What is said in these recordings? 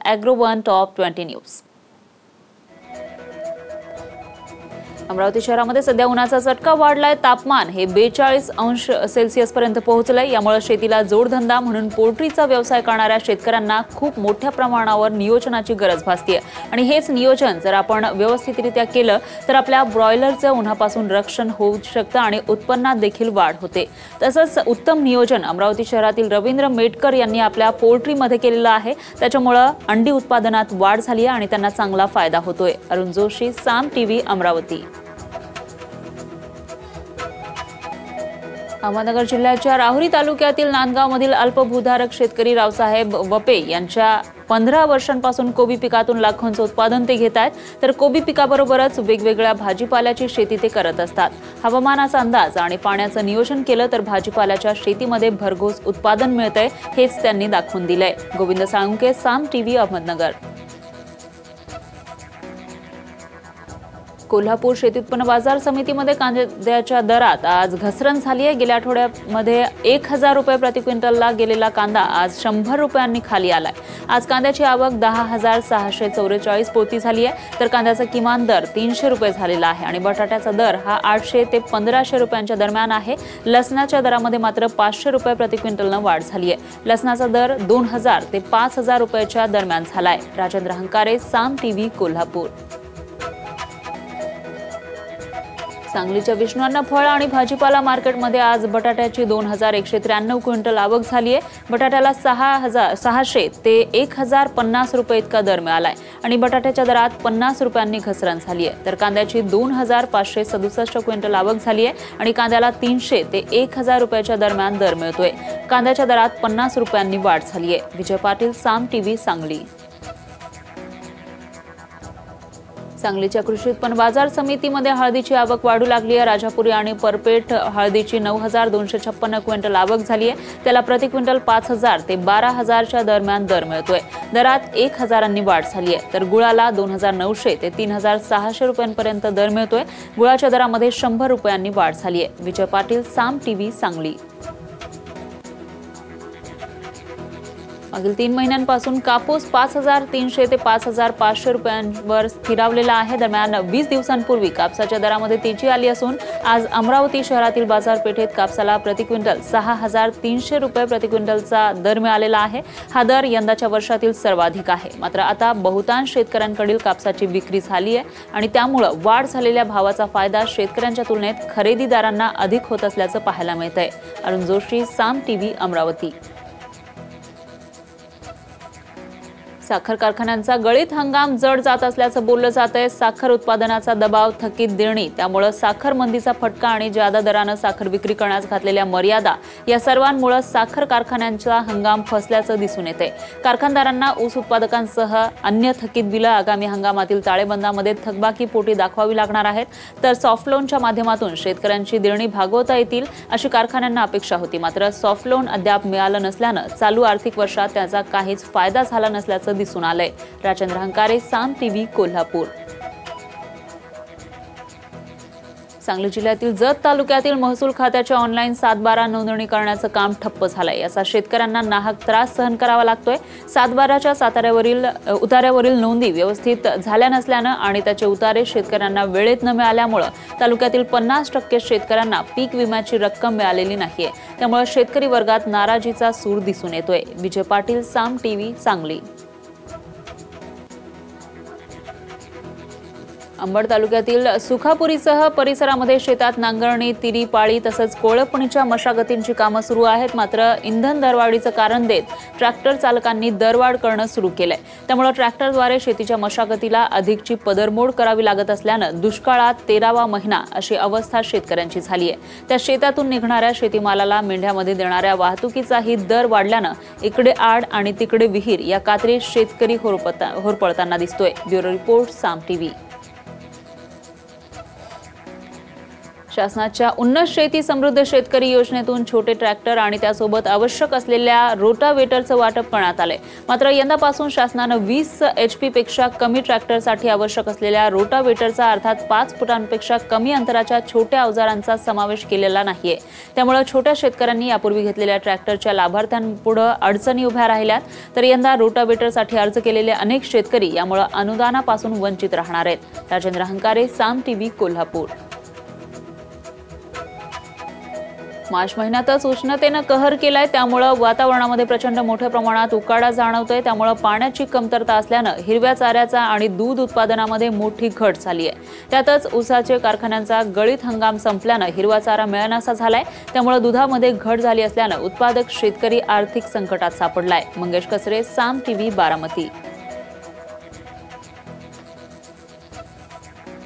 ॲग्रो1 top 20 news. Amravati शहरामध्ये सध्या उन्हाचा चटका वाढलाय। तापमान हे 42 अंश सेल्सिअस पर्यंत पोहोचलंय। यामुळे शेतीला जोडधंदा म्हणून पोल्ट्रीचा व्यवसाय करणाऱ्या शेतकऱ्यांना खूप मोठ्या प्रमाणावर नियोजनाची गरज भासते आणि हेच नियोजन जर आपण व्यवस्थितरित्या केलं तर आपल्या ब्रॉयलरचं उन्हापासून रक्षण होऊ शकतं आणि उत्पन्नात देखील वाढ होते। तसंच उत्तम नियोजन अमरावती शहरातील रवींद्र मेटकर यांनी आपल्या पोल्ट्रीमध्ये केलेलं आहे। त्याच्यामुळे अंडी उत्पादनात वाढ झाली आहे आणि त्यांना चांगला फायदा होतोय। अरुण जोशी, साम टीव्ही, अमरावती। अहमदनगर जिल्ह्याच्या राहुरी तालुक्यातील नांदगावमधील अल्पभूधारक शेतकरी रावसाहेब वपे यांच्या 15 वर्षांपासून कोबी पिकातून लाखोंचं उत्पादन ते घेत आहेत। तर कोबी पिकाबरोबरच वेगवेगळ्या भाजीपाल्याची शेती ते करत असतात। हवामानाचा अंदाज आणि पाण्याचं नियोजन केलं तर भाजीपाल्याच्या शेतीमध्ये भरघोस उत्पादन मिळतंय हेच त्यांनी दाखवून दिलंय। गोविंद साळुंके, साम टीव्ही, अहमदनगर। कोल्हापूर शेती उत्पन्न बाजार समितीमध्ये कांद्याच्या दरात आज घसरण झाली आहे। गेल्या आठवड्यामध्ये 1000 रुपये प्रति क्विंटलला गेलेला कांदा आज 100 रुपयांनी खाली आलाय। आज कांद्याची आवक 10,644 पोती झाली आहे। तर कांद्याचा किमान दर 300 रुपये झालेला आहे आणि बटाट्याचा दर हा 800 ते 1500 रुपयांच्या दरम्यान आहे। लसणाच्या दरामध्ये मात्र 500 रुपये प्रति क्विंटलनं वाढ झाली आहे। लसणाचा दर 2000 ते 5000 रुपयाच्या दरम्यान झालाय। राजेंद्र हंकारे, साम टीव्ही, कोल्हापूर। सांगलीच्या विष्णू फळ आणि भाजीपाला मार्केटमध्ये आज बटाट्याची 2193 क्विंटल आवक झाली आहे। बटाट्याला 600 ते 1050 रुपये इतका दर मिळालाय आणि बटाट्याच्या दरात 50 रुपयांनी घसरण झाली आहे। तर कांद्याची 2567 क्विंटल आवक झाली आहे आणि कांद्याला 300 ते 1000 रुपयाच्या दरम्यान दर मिळतोय। कांद्याच्या दरात 50 रुपयांनी वाढ झाली आहे। विजय पाटील, साम टीव्ही, सांगली। सांगलीच्या कृषी उत्पन्न बाजार समितीमध्ये हळदीची आवक वाढू लागली आहे। राजापुरी आणि परपेठ हळदीची 9256 क्विंटल आवक झाली आहे। त्याला प्रति क्विंटल 5000 ते 12000च्या दरम्यान दर मिळतोय। दरात 1000 वाढ झाली आहे। तर गुळाला 2900 ते 3600 रुपयांपर्यंत दर मिळतोय। गुळाच्या दरामध्ये 100 रुपयांनी वाढ झाली आहे। विजय पाटील, साम टीव्ही, सांगली। मागील 3 महिन्यांपासून कापूस 5300 ते 5500 रुपयांवर स्थिरावलेला आहे। दरम्यान 20 दिवसांपूर्वी कापसाच्या दरामध्ये तेजी आली असून आज अमरावती शहरातील बाजारपेठेत कापसाला प्रति क्विंटल 6300 रुपये प्रति क्विंटलचा दर मिळालेला आहे। हा दर यंदाच्या वर्षातील सर्वाधिक आहे। मात्र आता बहुतांश शेतकऱ्यांकडील कापसाची विक्री झाली आहे आणि त्यामुळे वाढ झालेल्या भावाचा फायदा शेतकऱ्यांच्या तुलनेत खरेदीदारांना अधिक होत असल्याचं पाहायला मिळतंय। अरुण जोशी, साम टीव्ही, अमरावती। साखर कारखान्यांचा गळीत हंगाम जड जात असल्याचं बोललं जात आहे। साखर उत्पादनाचा दबाव, थकीत देणी, त्यामुळे साखर मंदीचा फटका आणि जादा दरानं साखर विक्री करण्यास घातलेल्या मर्यादा या सर्वांमुळे साखर कारखान्यांचा हंगाम फसल्याचं दिसून येते। कारखानदारांना ऊस उत्पादकांसह अन्य थकीत बिलं आगामी हंगामातील ताळेबंदामध्ये थकबाकीपोटी दाखवावी लागणार आहेत। तर सॉफ्ट लोनच्या माध्यमातून शेतकऱ्यांची देणी भागवता येतील अशी कारखान्यांना अपेक्षा होती। मात्र सॉफ्ट लोन अद्याप मिळालं नसल्यानं चालू आर्थिक वर्षात त्याचा काहीच फायदा झाला नसल्याचं दिसून आलंय। राजेंद्र हंकारे, साम टीव्ही, कोल्हापूर। सांगली जिल्ह्यातील जत तालुक्यातील महसूल खात्याच्या ऑनलाईन 7/12 नोंदणी करण्याचं काम ठप्प झालंय। याचा शेतकऱ्यांना नाहक त्रास सहन करावा लागतोय। 7/12च्या उतार्यावरील नोंदी व्यवस्थित झाल्या नसल्यानं आणि त्याचे उतारे शेतकऱ्यांना वेळेत न मिळाल्यामुळे तालुक्यातील 50% शेतकऱ्यांना पीक विम्याची रक्कम मिळालेली नाहीये। त्यामुळे शेतकरी वर्गात नाराजीचा सूर दिसून येतोय। विजय पाटील, साम टीव्ही, सांगली। अंबड तालुक्यातील सुखापुरीसह परिसरामध्ये शेतात नांगरणी, तिरी पाळी तसंच कोळपणीच्या मशागतींची कामं सुरू आहेत। मात्र इंधन दरवाढीचं कारण देत ट्रॅक्टर चालकांनी दरवाढ करणं सुरू केलंय। त्यामुळे ट्रॅक्टरद्वारे शेतीच्या मशागतीला अधिकची पदरमोड करावी लागत असल्यानं दुष्काळात 13वा महिना अशी अवस्था शेतकऱ्यांची झाली आहे। त्या शेतातून निघणाऱ्या शेतीमालाला मेंढ्यामध्ये देणाऱ्या वाहतुकीचाही दर वाढल्यानं इकडे आड आणि तिकडे विहीर या कात्रीत शेतकरी होरपळताना दिसतोय। ब्युरो रिपोर्ट, साम टीव्ही। शासनाच्या उन्नत शेती समृद्ध शेतकरी योजनेतून छोटे ट्रॅक्टर आणि त्यासोबत आवश्यक असलेल्या रोटावेटरचं वाटप करण्यात आले। मात्र यंदापासून शासनानं 20 HP पेक्षा कमी ट्रॅक्टरसाठी आवश्यक असलेल्या रोटावेटरचा अर्थात 5 फुटांपेक्षा कमी अंतराच्या छोट्या अवजारांचा समावेश केलेला नाहीये। त्यामुळे छोट्या शेतकऱ्यांनी यापूर्वी घेतलेल्या ट्रॅक्टरच्या लाभार्थ्यांपुढे अडचणी उभ्या राहिल्यात, तर यंदा रोटावेटरसाठी अर्ज केलेले अनेक शेतकरी यामुळे अनुदानापासून वंचित राहणार आहेत। राजेंद्र हंकारे, साम टीव्ही, कोल्हापूर। मार्च महिन्यातच उष्णतेनं कहर केलाय, त्यामुळे वातावरणामध्ये प्रचंड मोठ्या प्रमाणात उकाडा जाणवतोय। त्यामुळे पाण्याची कमतरता असल्यानं हिरव्या चाऱ्याचा आणि दूध उत्पादनामध्ये मोठी घट झाली आहे। त्यातच ऊसाचे कारखान्यांचा गळीत हंगाम संपल्यानं हिरवा चारा मिळेनासा झालाय। त्यामुळे दुधामध्ये घट झाली असल्यानं उत्पादक शेतकरी आर्थिक संकटात सापडलाय। मंगेश कसरे, साम टीव्ही, बारामती।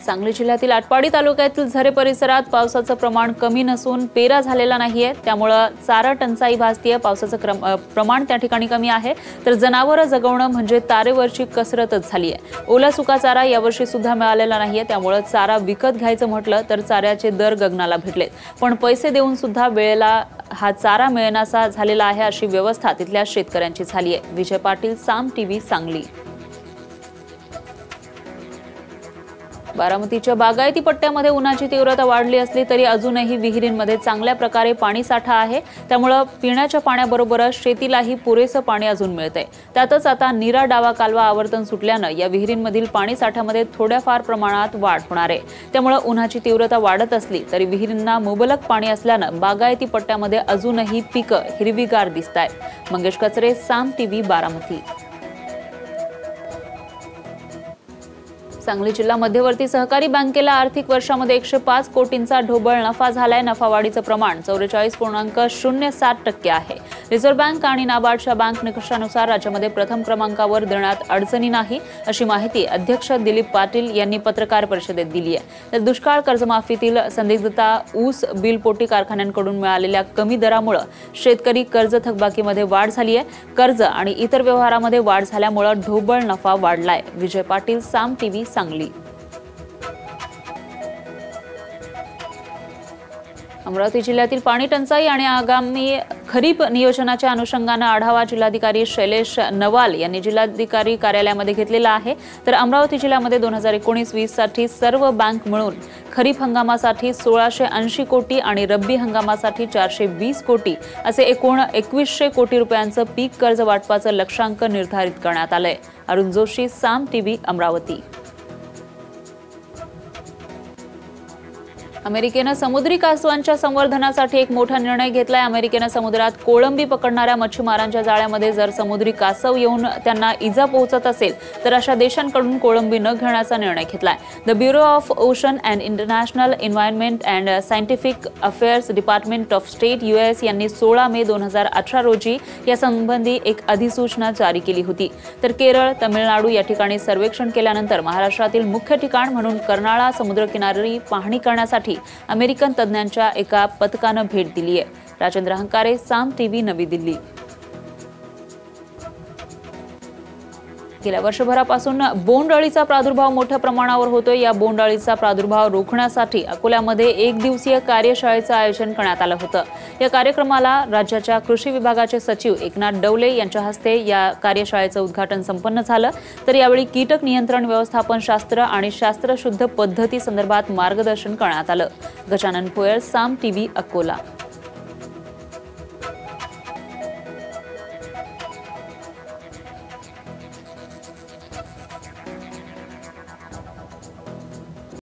सांगली जिल्ह्यातील आटपाडी तालुक्यातील झरे परिसरात पावसाचं प्रमाण कमी नसून पेरा झालेला नाहीये, त्यामुळे चारा टंचाई भासतीये। पावसाचं प्रमाण त्या ठिकाणी कमी आहे, तर जनावरं जगवणं म्हणजे तारेवरची कसरतच झाली आहे। ओला सुका चारा यावर्षी सुद्धा मिळालेला नाहीये, त्यामुळे चारा विकत घ्यायचं म्हटलं तर चाऱ्याचे दर गगनाला भिडलेत। पण पैसे देऊन सुद्धा वेळेला हा चारा मिळेनासा झालेला आहे, अशी व्यवस्था तिथल्या शेतकऱ्यांची झाली आहे। विजय पाटील, साम टीव्ही, सांगली। बारामतीच्या बागायती पट्ट्यामध्ये उन्हाची तीव्रता वाढली असली तरी अजूनही विहिरींमध्ये चांगल्या प्रकारे पाणी साठा आहे। त्यामुळे पिण्याच्या पाण्याबरोबरच शेतीलाही पुरेसं पाणी अजून मिळतंय। त्यातच आता नीरा डावा कालवा आवर्तन सुटल्यानं या विहिरींमधील पाणी साठ्यामध्ये थोड्याफार प्रमाणात वाढ होणार आहे। त्यामुळे उन्हाची तीव्रता वाढत असली तरी विहिरींना मुबलक पाणी असल्यानं बागायती पट्ट्यामध्ये अजूनही पिकं हिरवीगार दिसतायत। मंगेश कचरे, साम टीव्ही, बारामती। सांगली जिल्हा मध्यवर्ती सहकारी बँकेला आर्थिक वर्षामध्ये 105 कोटींचा ढोबळ नफा झालाय। नफावाढीचं प्रमाण 44.07% आहे। रिझर्व्ह बँक आणि नाबार्डच्या बँक निकषानुसार राज्यामध्ये प्रथम क्रमांकावर देण्यात अडचणी नाही, अशी माहिती अध्यक्ष दिलीप पाटील यांनी पत्रकार परिषदेत दिली आहे। तर दुष्काळ कर्जमाफीतील संदिग्धता, ऊस बिलपोटी कारखान्यांकडून मिळालेल्या कमी दरामुळे शेतकरी कर्ज थकबाकीमध्ये वाढ झाली आहे। कर्ज आणि इतर व्यवहारामध्ये वाढ झाल्यामुळे ढोबळ नफा वाढलाय। विजय पाटील, साम टीव्ही, सांगली। अमरावती जिल्ह्यातील पाणी टंचाई आणि आगामी खरीप नियोजनाच्या अनुषंगाने आढावा जिल्हाधिकारी शैलेश नवाल यांनी जिल्हाधिकारी कार्यालयामध्ये घेतलेला आहे। तर अमरावती जिल्ह्यामध्ये 2019-20 साठी सर्व बँक मिळून खरीप हंगामासाठी 1680 कोटी आणि रब्बी हंगामासाठी 420 कोटी असे एकूण 2100 कोटी रुपयांचं पीक कर्ज वाटपाचं लक्ष्यांक निर्धारित करण्यात आलंय। अरुण जोशी, साम टीव्ही, अमरावती। अमेरिकेनं समुद्री कासवांच्या संवर्धनासाठी एक मोठा निर्णय घेतलाय। अमेरिकेनं समुद्रात कोळंबी पकडणाऱ्या मच्छीमारांच्या जाळ्यामध्ये जर समुद्री कासव येऊन त्यांना इजा पोहोचत असेल तर अशा देशांकडून कोळंबी न घेण्याचा निर्णय घेतलाय। The bureau of ocean and international environment and scientific affairs department of state US यांनी 16 मे 2018 रोजी यासंबंधी एक अधिसूचना जारी केली होती। तर केरळ, तमिळनाडू या ठिकाणी सर्वेक्षण केल्यानंतर महाराष्ट्रातील मुख्य ठिकाण म्हणून कर्नाळा समुद्रकिनारी पाहणी करण्यासाठी अमेरिकन तज्ञांच्या एका पथकानं भेट दिली आहे। राजेंद्र हंकारे, साम टीव्ही, नवी दिल्ली। गेल्या वर्षभरापासून बोंडअळीचा प्रादुर्भाव मोठ्या प्रमाणावर होतोय। या बोंडअळीचा प्रादुर्भाव रोखण्यासाठी अकोल्यामध्ये एक दिवसीय कार्यशाळेचं आयोजन करण्यात आलं होतं। या कार्यक्रमाला राज्याच्या कृषी विभागाचे सचिव एकनाथ डवले यांच्या हस्ते या कार्यशाळेचं उद्घाटन संपन्न झालं। तर यावेळी कीटक नियंत्रण व्यवस्थापन शास्त्र आणि शास्त्रशुद्ध पद्धती संदर्भात मार्गदर्शन करण्यात आलं। गजानन पोयर, साम टीव्ही, अकोला।